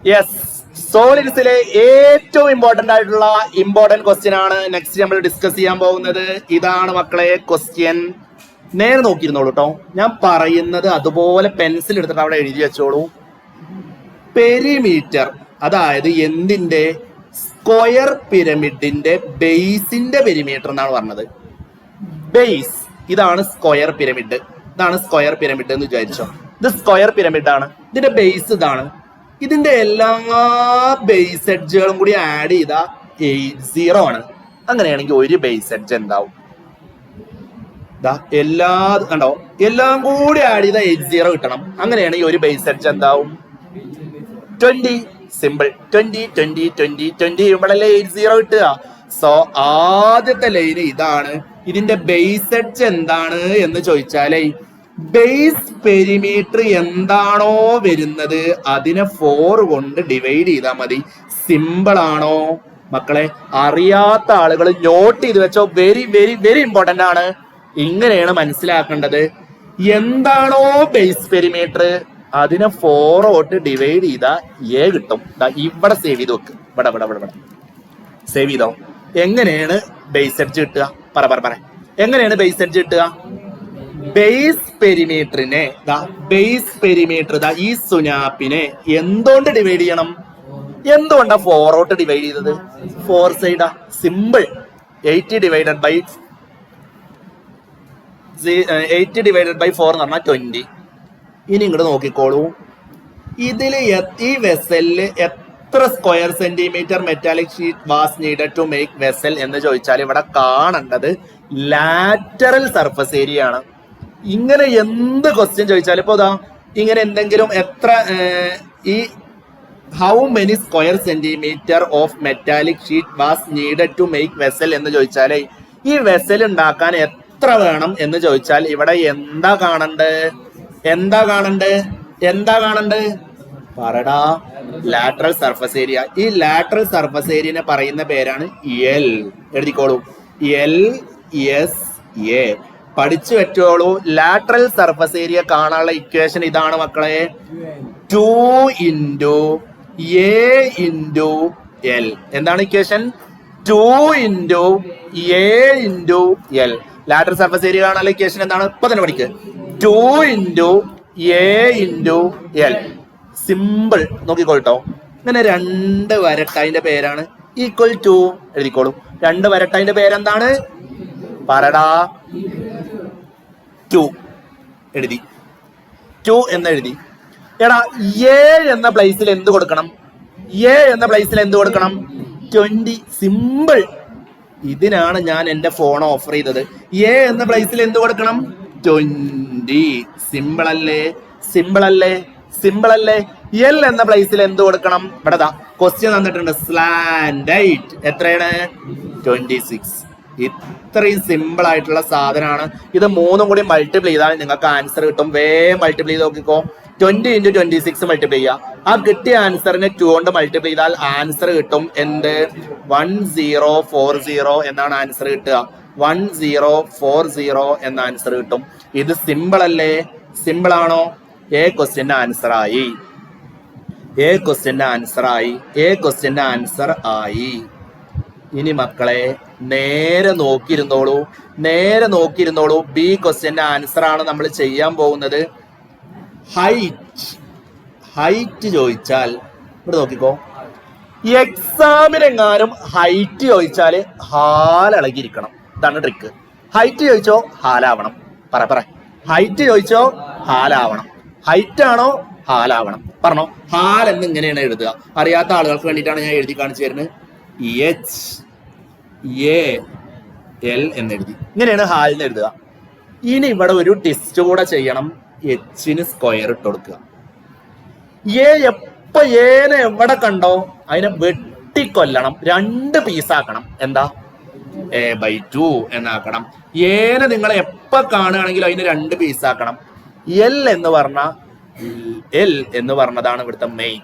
Yes, സോളിഡ്സിലെ ഏറ്റവും important question ആണ് next നമ്മൾ ഡിസ്കസ് ചെയ്യാൻ പോകുന്നത്. ഇതാണ് മക്കളെ ക്വസ്റ്റ്യൻ. നേരെ നോക്കിയിരുന്നോളൂ കേട്ടോ. ഞാൻ പറയുന്നത് അതുപോലെ പെൻസിൽ എടുത്തിട്ട് അവിടെ എഴുതി വെച്ചോളൂ. പെരിമീറ്റർ, അതായത് എന്തിന്റെ? സ്ക്വയർ പിരമിഡിന്റെ ബേസിന്റെ പെരിമീറ്റർ എന്നാണ് പറഞ്ഞത്. ബേസ്, ഇതാണ് സ്ക്വയർ പിരമിഡ്. ഇതാണ് സ്ക്വയർ പിരമിഡ് എന്ന് വിചാരിച്ചോ. ഇത് സ്ക്വയർ പിരമിഡ് ആണ്. ഇതിന്റെ ബേസ് ഇതാണ്. ഇതിന്റെ എല്ലാ ബേസ് എഡ്ജുകളും കൂടി ആഡ് ചെയ്ത 80 ആണ്. അങ്ങനെയാണെങ്കിൽ ഒരു ബേസ് എഡ്ജ് എന്താവും? കണ്ടോ, എല്ലാം കൂടി ആഡ് ചെയ്ത 80 കിട്ടണം. അങ്ങനെയാണെങ്കിൽ ഒരു ബേസ് എഡ്ജ് എന്താവും? 20. സിമ്പിൾ. 20 20 20 20 ചെയ്യുമ്പോഴല്ലേ 80 കിട്ടുക. സോ ആദ്യത്തെ ലൈന് ഇതാണ്. ഇതിന്റെ ബേസ് എഡ്ജ് എന്താണ് എന്ന് ചോദിച്ചാലേ, ബേസ് പെരിമീറ്റർ എന്താണോ വരുന്നത് അതിനെ 4 കൊണ്ട് ഡിവൈഡ് ചെയ്താൽ മതി. സിമ്പിൾ ആണോ മക്കളെ? അറിയാത്ത ആളുകൾ നോട്ട് ചെയ്ത് വെച്ചോ. വെരി വെരി വെരി ഇമ്പോർട്ടന്റ് ആണ്. ഇങ്ങനെയാണ് മനസ്സിലാക്കേണ്ടത്. എന്താണോ ബേസ് പെരിമീറ്റർ അതിനെ 4 കൊണ്ട് ഡിവൈഡ് ചെയ്താൽ A കിട്ടും. ഇവിടെ സേവ് ചെയ്ത് വെക്ക്. ഇവിടെ സേവ് ചെയ്തോ. എങ്ങനെയാണ് ബേസ് എഡ്ജ് കിട്ടുക? പറ എങ്ങനെയാണ് ബേസ് എഡ്ജ് കിട്ടുക? ബേസ് പെരിമീറ്ററിനെ ഈ സുനാപ്പിനെ എന്തുകൊണ്ട് ഡിവൈഡ് ചെയ്യണം? എന്തുകൊണ്ടാ 4 കൊണ്ട് ഡിവൈഡ് ചെയ്തത്? 4 സൈഡാ. സിമ്പിൾ. 80 ഡിവൈഡഡ് ബൈ 4 എന്ന് പറഞ്ഞാൽ 20. ഇനി ഇങ്ങോട്ട് നോക്കിക്കോളൂ. ഇതില് ഈ വെസലില് എത്ര square centimetre metallic sheet was needed to make vessel എന്ന് ചോദിച്ചാൽ ഇവിടെ കാണേണ്ടത് ലാറ്ററൽ സർഫസ് ഏരിയ ആണ്. ഇങ്ങനെ എന്ത് ക്വസ്റ്റ്യൻ ചോദിച്ചാലും ഇപ്പൊ ഇങ്ങനെ എന്തെങ്കിലും ഈ how many square centimetre of metallic sheet was needed to make vessel എന്ന് ചോദിച്ചാലേ, ഈ വെസൽ ഉണ്ടാക്കാൻ എത്ര വേണം എന്ന് ചോദിച്ചാൽ ഇവിടെ എന്താ കാണണ്ടേ? പറടാ, ലാറ്ററൽ സർഫസ് ഏരിയ. ഈ ലാറ്ററൽ സർഫസ് ഏരിയനെ പറയുന്ന പേരാണ് L. എഴുതിക്കോളൂ. LSA. പഠിച്ചു വെച്ചോളൂ. ലാറ്ററൽ സർഫസ് ഏരിയ കാണാനുള്ള ഇക്വേഷൻ ഇതാണ് മക്കളെ. 2 × A × L. എന്താണ് equation? 2 × A × L. Lateral surface area കാണാനുള്ള ഇക്വേഷൻ എന്താണ്? ഇപ്പൊ തന്നെ പഠിക്ക്. 2 × A × L. സിമ്പിൾ. നോക്കിക്കോട്ടോ. ഇങ്ങനെ 2 വരട്ടതിന്റെ പേരാണ് ഈക്വൽ ടു. എഴുതിക്കോളൂ. 2 വരട്ടതിന്റെ പേരെന്താണ്? പറടാ. 2 എഴുതി. 2 എന്നെഴുതി. എടാ, A എന്ന പ്ലേസിൽ എന്ത് കൊടുക്കണം? 20. സിമ്പിൾ. ഇതിനാണ് ഞാൻ എന്റെ ഫോൺ ഓഫർ ചെയ്തത്. A എന്ന പ്ലേസിൽ എന്ത് കൊടുക്കണം? 20. സിമ്പിൾ അല്ലേ? L എന്ന പ്ലേസിൽ എന്ത് കൊടുക്കണം? ഇവിടെ ക്വസ്റ്റ്യൻ തന്നിട്ടുണ്ട്. സ്ലാൻഡൈറ്റ് എത്രയാണ്? 26. ഇത്രയും സിമ്പിൾ ആയിട്ടുള്ള സാധനമാണ് ഇത്. 3 കൂടി മൾട്ടിപ്ലൈ ചെയ്താൽ നിങ്ങൾക്ക് ആൻസർ കിട്ടും. മൾട്ടിപ്ലൈ ചെയ്ത് നോക്കിക്കോ. 20 × 26 മൾട്ടിപ്ലൈ ചെയ്യുക. ആ കിട്ടിയ ആൻസറിനെ 2 കൊണ്ട് മൾട്ടിപ്ലൈ ചെയ്താൽ ആൻസർ കിട്ടും. എന്ത്? 1040 എന്നാണ് ആൻസർ കിട്ടുക. 1040 എന്ന ആൻസർ കിട്ടും. ഇത് സിമ്പിൾ അല്ലേ? സിമ്പിൾ ആണോ? A ക്വസ്റ്റ്യന്റെ ആൻസർ ആയി. ഇനി മക്കളെ നേരെ നോക്കിയിരുന്നോളൂ. B ക്വസ്റ്റ്യന്റെ ആൻസർ ആണ് നമ്മൾ ചെയ്യാൻ പോകുന്നത്. ഹൈറ്റ് ചോദിച്ചാൽ ഇവിടെ നോക്കിക്കോ. എക്സാമിനെങ്ങാനും ഹൈറ്റ് ചോദിച്ചാല് ഹാലിളകിയിരിക്കണം. ഇതാണ് ട്രിക്ക്. ഹൈറ്റ് ചോദിച്ചോ ഹാലാവണം. പറ ഹൈറ്റ് ചോദിച്ചോ ഹാലാവണം. ഹൈറ്റ് ആണോ ഹാലാവണം? പറഞ്ഞോ. ഹാൽ എന്ന് ഇങ്ങനെയാണ് എഴുതുക. അറിയാത്ത ആളുകൾക്ക് വേണ്ടിയിട്ടാണ് ഞാൻ എഴുതി കാണിച്ചു തരുന്നത്. HAL എന്നെഴുതി. ഇങ്ങനെയാണ് ഹാലിന് എഴുതുക. ഇനി ഇവിടെ ഒരു ടെസ്റ്റ് കൂടെ ചെയ്യണം. Hന് സ്ക്വയർ ഇട്ട് കൊടുക്കുക. ഏനെ എവിടെ കണ്ടോ അതിനെ വെട്ടിക്കൊല്ലണം. 2 പീസാക്കണം. എന്താ? A/2 എന്നാക്കണം. ഏനെ നിങ്ങൾ എപ്പോ കാണുകയാണെങ്കിലും അതിന് 2 പീസാക്കണം. L എന്ന് പറഞ്ഞതാണ് ഇവിടുത്തെ മെയിൻ.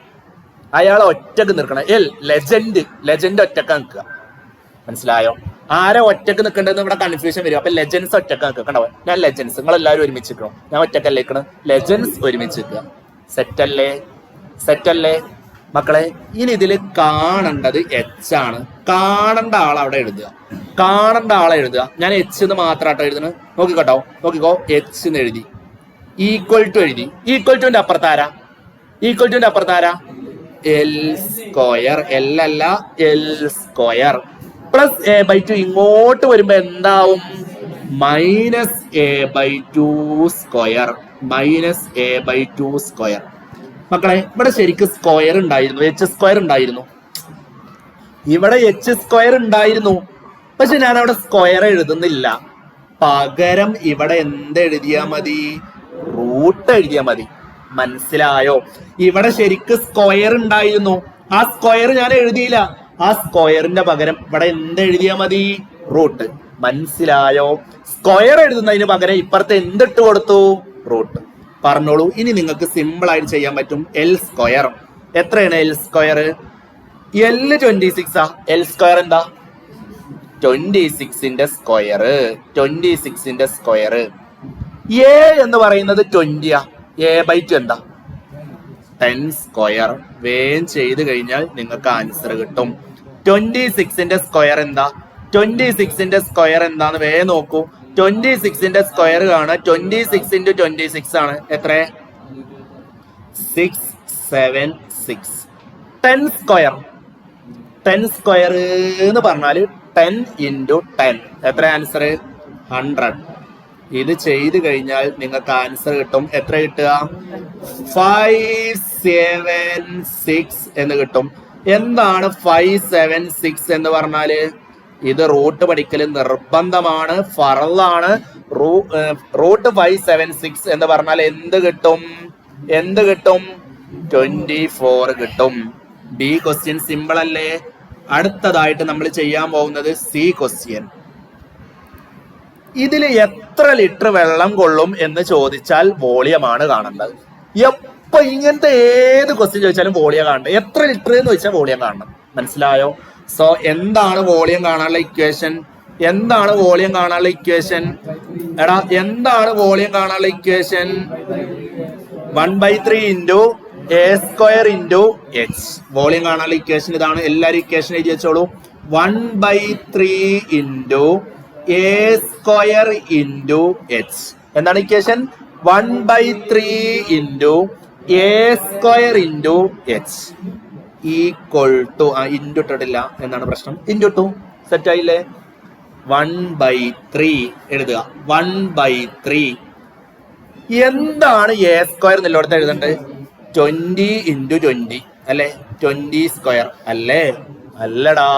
അയാൾ ഒറ്റക്ക് നിൽക്കണം. ലെജൻഡ് ഒറ്റക്ക് നിൽക്കുക. മനസ്സിലായോ? ആരെ ഒറ്റക്ക് നിൽക്കേണ്ടതെന്ന് ഇവിടെ കൺഫ്യൂഷൻ വരും. അപ്പൊ ലെജൻസ് ഒറ്റക്ക് നിൽക്കുക. കണ്ടോ, ഞാൻ ലെജൻസ്, നിങ്ങൾ എല്ലാവരും ഒരുമിച്ച് നിൽക്കണം. ഞാൻ ഒറ്റക്കല്ലേ നിൽക്കണം. ലെജൻസ് ഒരുമിച്ച് നിൽക്കുക. സെറ്റല്ലേ? മക്കളെ ഇനി ഇതിൽ കാണേണ്ടത് എച്ച് ആണ്. കാണേണ്ട ആൾ അവിടെ എഴുതുക. കാണേണ്ട ആളെ എഴുതുക. ഞാൻ എച്ച് എന്ന് മാത്രമാട്ടോ എഴുതുന്നത്. നോക്കിക്കോട്ടോ, നോക്കിക്കോ, എച്ച് എന്ന് എഴുതി. ഈക്വൽ ടു എഴുതി. ഈക്വൽ ടുവിന്റെ അപ്പുറത്താരാ? ഈക്വൽ ടുവിന്റെ അപ്പുറത്താരാ? L square. എൽ അല്ല, L square plus a by two. ഇങ്ങോട്ട് വരുമ്പോ എന്താവും? Minus a by two square. Minus a by two square. മക്കളെ ഇവിടെ ശരിക്കും സ്ക്വയർ ഉണ്ടായിരുന്നു, എച്ച് സ്ക്വയർ ഉണ്ടായിരുന്നു. ഇവിടെ എച്ച് സ്ക്വയർ ഉണ്ടായിരുന്നു, പക്ഷെ ഞാൻ അവിടെ സ്ക്വയർ എഴുതുന്നില്ല. പകരം ഇവിടെ എന്ത് എഴുതിയാ മതി? റൂട്ട് എഴുതിയാ മതി. മനസ്സിലായോ? ഇവിടെ ശരിക്കും സ്ക്വയർ ഉണ്ടായിരുന്നു, ആ സ്ക്വയർ ഞാൻ എഴുതിയില്ല. ആ സ്ക്വയറിന്റെ പകരം ഇവിടെ എന്ത് എഴുതിയാ മതി? റൂട്ട്. മനസ്സിലായോ? സ്ക്വയർ എഴുതുന്നതിന് പകരം ഇപ്പുറത്ത് എന്തിട്ട് കൊടുത്തു? റൂട്ട്. പറഞ്ഞോളൂ. ഇനി നിങ്ങൾക്ക് സിമ്പിൾ ആയിട്ട് ചെയ്യാൻ പറ്റും. എൽ സ്ക്വയർ എത്രയാണ്? എൽ സ്ക്വയർ എൽ 26 ആ. എൽ സ്ക്വയർ എന്താ? 26ന്റെ സ്ക്വയർ. 26ന്റെ സ്ക്വയർ. എ എന്ന് പറയുന്നത് 20 ആ. എ ബൈ 2 എന്താ? 10 സ്ക്വയർ. വേഗം ചെയ്ത് കഴിഞ്ഞാൽ നിങ്ങൾക്ക് ആൻസർ കിട്ടും. 26ന്റെ സ്ക്വയർ എന്താ? 26ന്റെ സ്ക്വയർ എന്താന്ന് വേഗം നോക്കൂ. 26ന്റെ സ്ക്വയർ കാണാൻ 26 × 26 ആണ്. എത്ര? 676. 10 സ്ക്വയർ. 10 സ്ക്വയർ എന്ന് പറഞ്ഞാൽ 10 × 10 എത്ര? ആൻസർ 100. ഇത് ചെയ്ത് കഴിഞ്ഞാൽ നിങ്ങൾക്ക് ആൻസർ കിട്ടും. എത്ര കിട്ടുക? 576 എന്ന് കിട്ടും. എന്താണ് 576 എന്ന് പറഞ്ഞാല്? ഇത് റൂട്ട് പഠിക്കൽ നിർബന്ധമാണ്, ഫറളാണ്. റൂട്ട് 576 എന്ന് പറഞ്ഞാൽ എന്ത് കിട്ടും? എന്ത് കിട്ടും? 24 കിട്ടും. ബി ക്വസ്റ്റ്യൻ സിമ്പിൾ അല്ലേ? അടുത്തതായിട്ട് നമ്മൾ ചെയ്യാൻ പോകുന്നത് സി ക്വസ്റ്റ്യൻ. ഇതിൽ എത്ര ലിറ്റർ വെള്ളം കൊള്ളും എന്ന് ചോദിച്ചാൽ വോളിയമാണ് കാണേണ്ടത്. എപ്പോ ഇങ്ങനത്തെ ഏത് ക്വസ്റ്റ്യൻ ചോദിച്ചാലും വോളിയം കാണണം. എത്ര ലിറ്റർ എന്ന് ചോദിച്ചാൽ വോളിയം കാണണം. മനസ്സിലായോ? സോ എന്താണ് വോളിയം കാണാനുള്ള ഇക്വേഷൻ? എന്താണ് വോളിയം കാണാനുള്ള ഇക്വേഷൻ? എടാ എന്താണ് വോളിയം കാണാനുള്ള equation? 1/3 × a square × h. Volume കാണാനുള്ള ഇക്വേഷൻ ഇതാണ്. എല്ലാരും ഇക്വേഷൻ എഴുതി വെച്ചോളൂ. 1/3 × a സ്ക്വയർ × h. എന്താണ് equation? 1/3 × a square × h equal to. Into ഇട്ടിട്ടില്ല എന്നാണ് പ്രശ്നം. ഇൻറ്റു 2 സെറ്റ് ആയില്ലേ? 1/3 എഴുതുക. 1/3 എന്താണ് എ സ്ക്വയർ എന്നുള്ളടത്ത് എഴുതേണ്ടത്? 20 × 20 അല്ലെ? 20 സ്ക്വയർ അല്ലേ? അല്ലടാ.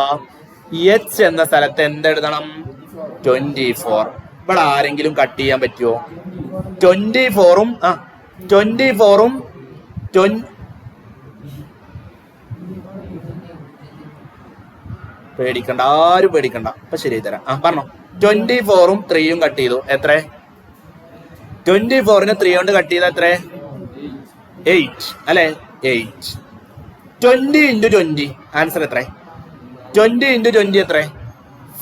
എച്ച് എന്ന സ്ഥലത്ത് എന്തെഴുതണം? 24. ഇവിടെ ആരെങ്കിലും കട്ട് ചെയ്യാൻ പറ്റുമോ? 24ഉം 24ഉം പേടിക്കണ്ട, ആരും പേടിക്കണ്ട. അപ്പൊ ശരി തരാം. പറഞ്ഞോ. 24ഉം 3ഉം കട്ട് ചെയ്തു. എത്ര? 24നെ 3 കൊണ്ട് കട്ട് ചെയ്ത എത്ര? 8 അല്ലെ? 8. 20 × 20 ആൻസർ എത്ര? 20 × 20 എത്ര?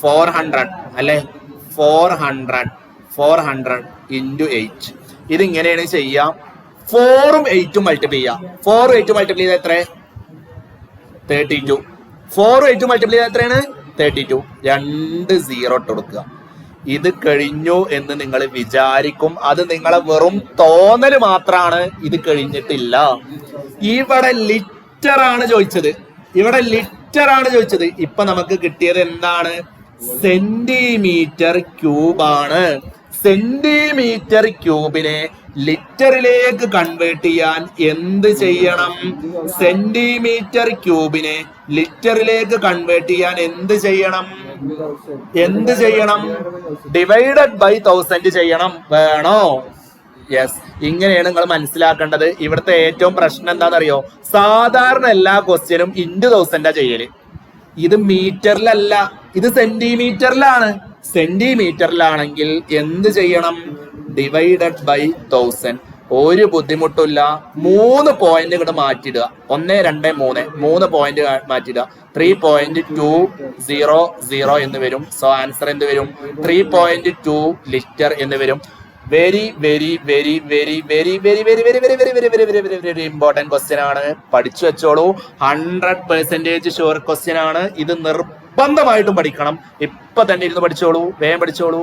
400 അല്ലെ? 400 × 8. ഇതിങ്ങനെയാണ് ചെയ്യാം. 4ഉം 8ഉം മൾട്ടിപ്ലൈ ചെയ്യാം. 4ഉം 8ഉം മൾട്ടിപ്ലൈ ചെയ്ത എത്ര? 32. 4ഉം 8ഉം മൾട്ടിപ്ലൈ ചെയ്ത എത്രയാണ്? 32. 2 0 ഇട്ട് കൊടുക്കുക. ഇത് കഴിഞ്ഞു എന്ന് നിങ്ങൾ വിചാരിക്കും. അത് നിങ്ങളെ വെറും തോന്നല് മാത്രാണ്. ഇത് കഴിഞ്ഞിട്ടില്ല. ഇവിടെ ലിറ്റർ ആണ് ചോദിച്ചത്. ഇവിടെ ലിറ്റർ ആണ് ചോദിച്ചത്. ഇപ്പൊ നമുക്ക് കിട്ടിയത് എന്താണ്? സെന്റിമീറ്റർ ക്യൂബാണ്. സെന്റിമീറ്റർ ക്യൂബിനെ ലിറ്ററിലേക്ക് കൺവേർട്ട് ചെയ്യാൻ എന്ത് ചെയ്യണം? സെന്റിമീറ്റർ ക്യൂബിനെ ലിറ്ററിലേക്ക് കൺവേർട്ട് ചെയ്യാൻ എന്ത് ചെയ്യണം? എന്ത് ചെയ്യണം? ഡിവൈഡഡ് ബൈ 1000 ചെയ്യണം. വേണോ? യെസ്. ഇങ്ങനെയാണ് നിങ്ങൾ മനസ്സിലാക്കേണ്ടത്. ഇവിടുത്തെ ഏറ്റവും പ്രശ്നം എന്താണെന്നറിയോ? സാധാരണ എല്ലാ ക്വസ്റ്റ്യനും ഇൻറ്റു 1000 ചെയ്യല്. ഇത് മീറ്ററിലല്ല, ഇത് സെന്റിമീറ്ററിലാണ്. സെന്റിമീറ്ററിലാണെങ്കിൽ എന്ത് ചെയ്യണം? Divided by 1000. ഒരു ബുദ്ധിമുട്ടില്ല. 3 പോയിന്റ് ഇങ്ങോട്ട് മാറ്റിയിടുക. 1 2 3 3 പോയിന്റ് മാറ്റിയിടുക. 3.200 എന്ന് വരും. സോ ആൻസർ എന്ത് വരും? 3.2 ലിറ്റർ എന്ന് വരും. Very very very very very very very very very very very very very very very important question ആണ്. പഠിച്ചു വെച്ചോളൂ. 100% ഷുവർ ക്വസ്റ്റ്യൻ ആണ്. ഇത് നിർബന്ധമായിട്ടും പഠിക്കണം. ഇപ്പൊ തന്നെ ഇരുന്ന് പഠിച്ചോളൂ, വേഗം പഠിച്ചോളൂ.